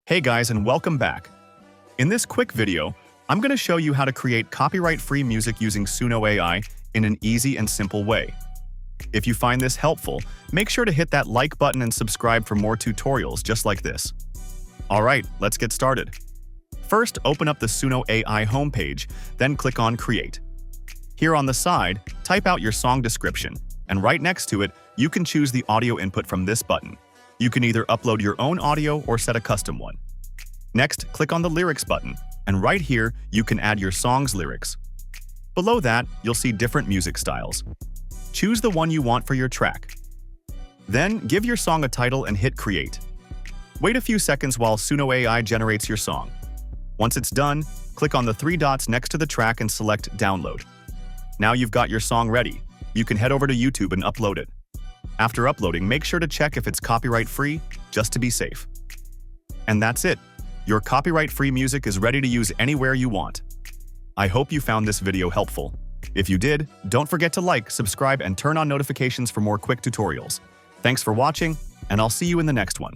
Hey guys, and welcome back. In this quick video, I'm going to show you how to create copyright-free music using Suno AI in an easy and simple way. If you find this helpful, make sure to hit that like button and subscribe for more tutorials just like this. Alright, let's get started. First, open up the Suno AI homepage, then click on Create. Here on the side, type out your song description, and right next to it, you can choose the audio input from this button. You can either upload your own audio or set a custom one. Next, click on the Lyrics button, and right here, you can add your song's lyrics. Below that, you'll see different music styles. Choose the one you want for your track. Then, give your song a title and hit Create. Wait a few seconds while Suno AI generates your song. Once it's done, click on the three dots next to the track and select Download. Now you've got your song ready. You can head over to YouTube and upload it. After uploading, make sure to check if it's copyright-free, just to be safe. And that's it. Your copyright-free music is ready to use anywhere you want. I hope you found this video helpful. If you did, don't forget to like, subscribe, and turn on notifications for more quick tutorials. Thanks for watching, and I'll see you in the next one.